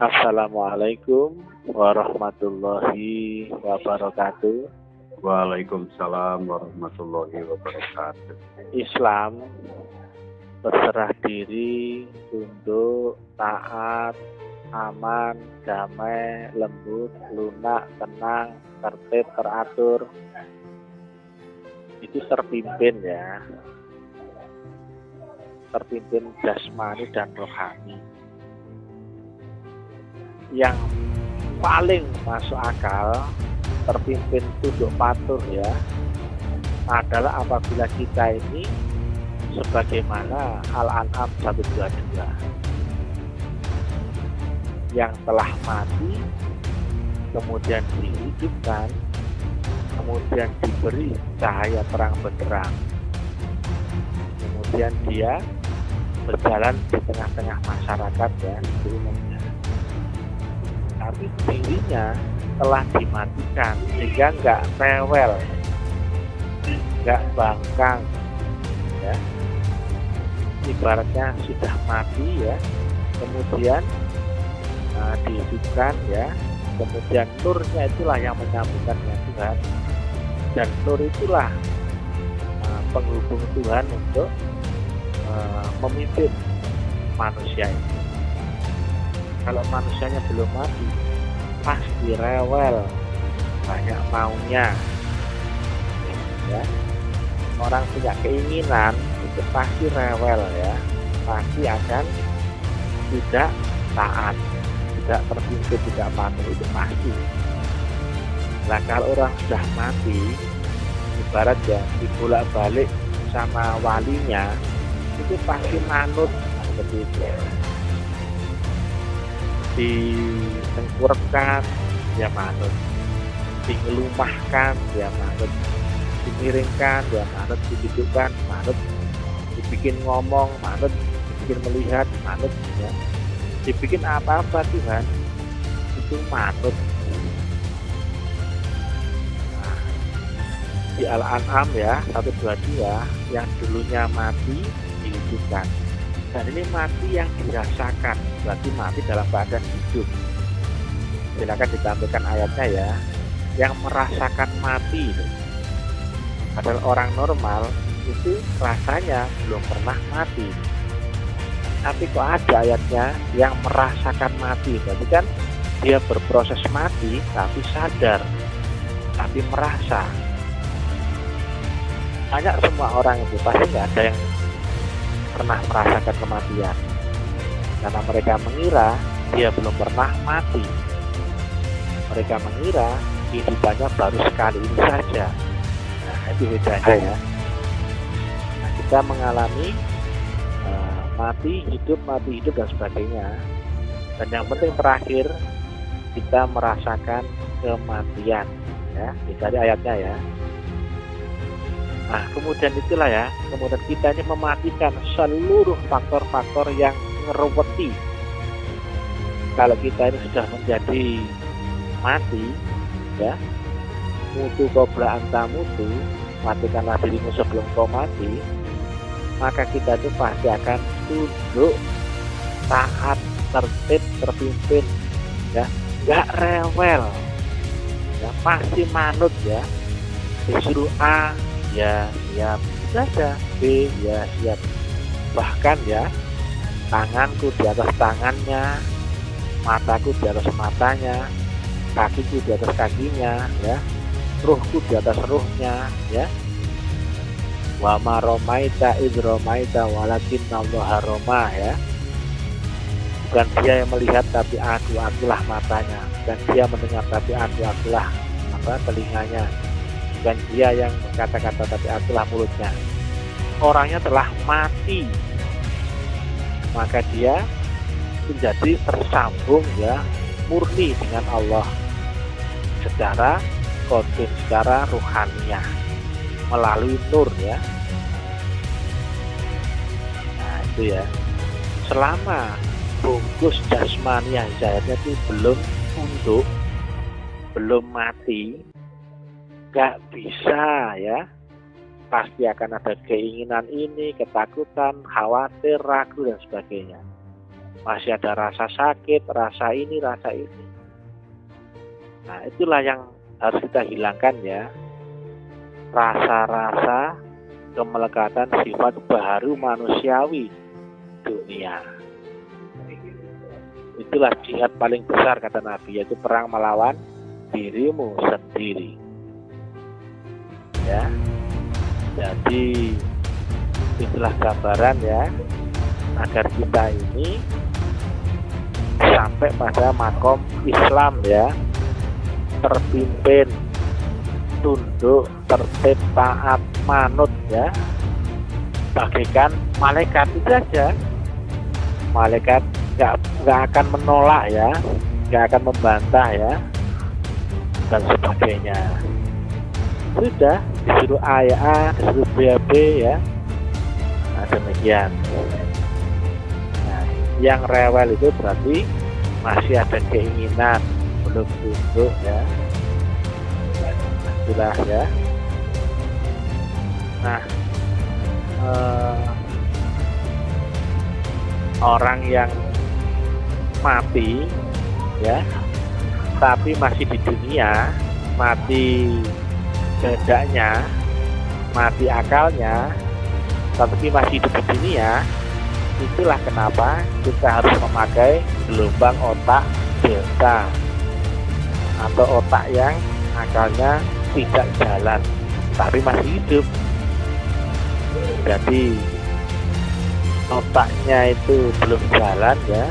Assalamualaikum warahmatullahi wabarakatuh. Waalaikumsalam warahmatullahi wabarakatuh. Islam berserah diri untuk taat, aman, damai, lembut, lunak, tenang, tertib, teratur. Itu terpimpin ya. Terpimpin jasmani dan rohani. Yang paling masuk akal, terpimpin tunduk patuh ya, adalah apabila kita ini sebagaimana Al-An'am 122 yang telah mati, kemudian dihidupkan, kemudian diberi cahaya terang benderang, kemudian dia berjalan di tengah-tengah masyarakat ya, di umumnya. Tapi dirinya telah dimatikan sehingga nggak rewel, nggak bangkang ya. Ibaratnya sudah mati ya, kemudian dihidupkan ya, kemudian nurnya itulah yang menyambungkan dengan Tuhan, dan nur itulah penghubung Tuhan untuk memimpin manusia ini. Kalau manusianya belum mati, pasti rewel, banyak maunya ya. Orang punya keinginan itu pasti rewel ya, pasti akan tidak taat, tidak terpimpin, tidak patuh, itu pasti. Nah kalau orang sudah mati, ibarat ya dibolak-balik sama walinya, itu pasti manut seperti itu. Ditengkurapkan dia manut, dingelumahkan dia manut, dimiringkan dia manut, didudukkan manut, dibikin ngomong manut, dibikin melihat manut ya. Dibikin apa-apa Tuhan itu manut. Nah, di Al-An'am ya 122 yang dulunya mati dihidupkan. Dan ini mati yang dirasakan, berarti mati dalam keadaan hidup. Silakan ditampilkan ayatnya ya. Yang merasakan mati itu. Padahal orang normal itu rasanya belum pernah mati. Tapi kok ada ayatnya yang merasakan mati. Berarti kan dia berproses mati tapi sadar, tapi merasa. Banyak semua orang itu, pasti nggak ada yang pernah merasakan kematian, karena mereka mengira dia belum pernah mati. Mereka mengira kehidupannya baru sekali ini saja. Nah itu bedanya ya. Nah, kita mengalami mati hidup dan sebagainya, dan yang penting terakhir kita merasakan kematian ya. Dicari ayatnya ya. Nah, kemudian itulah ya, kemudian kita ini mematikan seluruh faktor-faktor yang ngereweti. Kalau kita ini sudah menjadi mati, ya, mutu qabla anta mutu, matikanlah dirimu sebelum kau mati, maka kita itu pasti akan tunduk, taat, tertib, terpimpin, ya, nggak rewel, ya, pasti manut ya, disuruh A, ya siap saja, B ya siap. Bahkan ya tanganku di atas tangannya, mataku di atas matanya, kakiku di atas kakinya ya, ruhku di atas ruhnya ya. Wa ma romaita id romaita walakinnallaha roma ya. Bukan dia yang melihat tapi akulah matanya, dan dia mendengar tapi akulah telinganya. Bukan dia yang berkata-kata tapi akulah mulutnya. Orangnya telah mati, maka dia menjadi tersambung ya, murni dengan Allah secara kodin, secara ruhaniyah, melalui nur ya. Nah itu ya, selama bungkus jasmaniah zahirnya itu belum tunduk, belum mati, gak bisa ya, pasti akan ada keinginan ini, ketakutan, khawatir, ragu dan sebagainya. masih ada rasa sakit, rasa ini, rasa ini. Nah, itulah yang harus kita hilangkan ya. Rasa-rasa kemelekatan sifat baru manusiawi dunia. Itulah jihad paling besar kata Nabi, yaitu perang melawan dirimu sendiri. Ya. Jadi itulah gambaran ya, agar kita ini sampai pada makom Islam ya, terpimpin, tunduk, tertib, taat, manut ya, bagaikan malaikat itu aja. Malaikat nggak akan menolak ya, nggak akan membantah ya, dan sebagainya. Sudah disuruh A ya A, disuruh B ya B ya. Nah, demikian. Nah, yang rewel itu berarti masih ada keinginan, belum tunduk ya. Itulah ya. Nah, orang yang mati ya, tapi masih di dunia, mati kehendaknya, mati akalnya, tapi masih hidup di dunia. Itulah kenapa kita harus memakai gelombang otak delta, atau otak yang akalnya tidak jalan tapi masih hidup. Jadi otaknya itu belum jalan ya,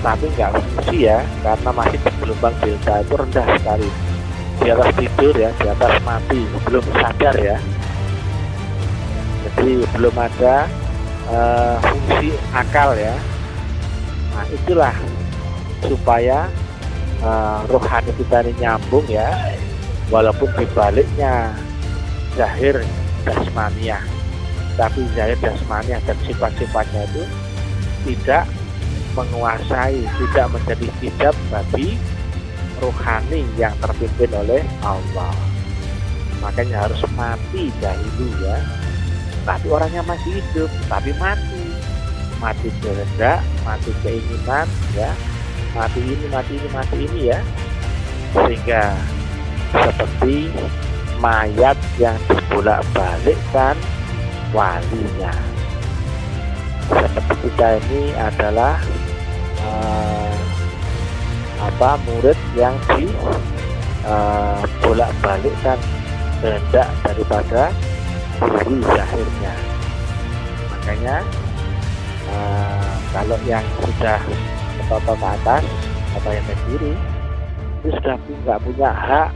tapi nggak fungsi ya, karena masih di gelombang delta itu rendah sekali, di atas tidur ya, di atas mati, belum sadar ya. Jadi belum ada fungsi akal ya. Nah, itulah supaya rohani kita ini nyambung ya, walaupun dibaliknya zahir jasmaniah, tapi zahir jasmaniah dan sifat-sifatnya itu tidak menguasai, tidak menjadi hijab bagi rohani yang terpimpin oleh Allah. Makanya harus mati dahulu ya. Tapi orangnya masih hidup, tapi mati kehendak, mati keinginan ya, mati ini ya, sehingga seperti mayat yang dibolak-balikkan walinya. Seperti kita ini adalah murid yang dibolak-balikkan kehendak daripada guru zahirnya. Makanya kalau yang sudah ketoto ke atas atau yang ke kiri itu sudah nggak punya hak,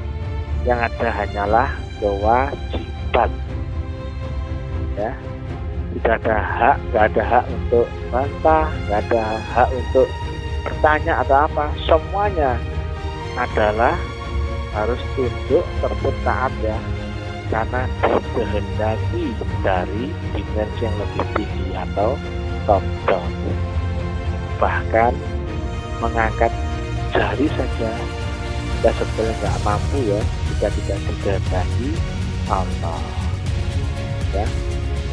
yang ada hanyalah kewajiban ya. Tidak ada hak, nggak ada hak untuk bantah, nggak ada hak untuk bertanya atau apa. Semuanya adalah harus tunduk, tertib, taat ya, karena dikehendaki dari dimensi yang lebih tinggi atau top down. Bahkan mengangkat jari saja kita sebetulnya nggak mampu ya, jika tidak dikehendaki Allah ya.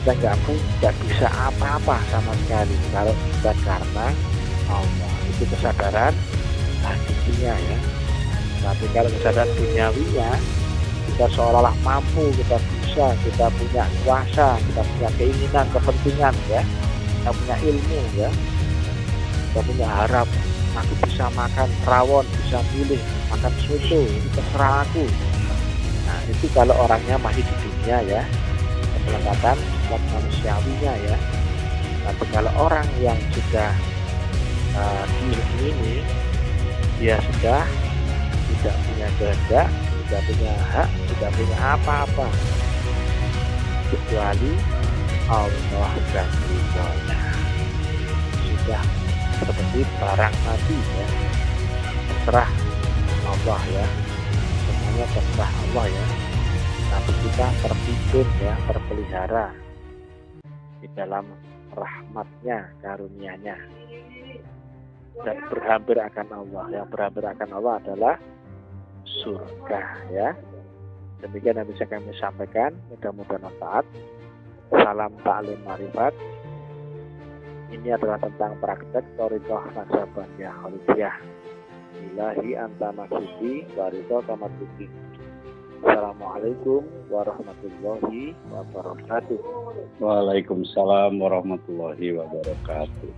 Kita nggak bisa apa-apa sama sekali kalau bukan karena Allah. Itu kesadaran hakikinya ya. Tapi kalau kesadaran duniawinya, kita seolah-olah mampu, kita bisa, kita punya kuasa, kita punya keinginan, kepentingan ya, kita punya ilmu ya, kita punya harap, aku bisa makan rawon, bisa pilih makan soto, ini terserah aku. Nah, itu kalau orangnya masih di dunia ya, kemelekatan sifat manusiawinya ya. Tapi kalau orang yang sudah di ini, dia sudah tidak punya kehendak, tidak punya hak, tidak punya apa-apa kecuali Allah dan ridhonya. Sudah seperti barang mati ya, terserah Allah ya, semuanya terserah Allah ya. Tapi kita terpimpin ya, terpelihara di dalam rahmatnya, karunia-Nya, dan berhampir akan Allah. Yang berhampir akan Allah adalah surga ya. Demikian yang bisa kami sampaikan, mudah-mudahan manfaat. Salam ta'lim ma'rifat. Ini adalah tentang praktek Thariqah Naqsabandiyah Khalidiyah. Ilahi anta maksudi warito kamatuki. Assalamualaikum warahmatullahi wabarakatuh. Waalaikumsalam warahmatullahi wabarakatuh.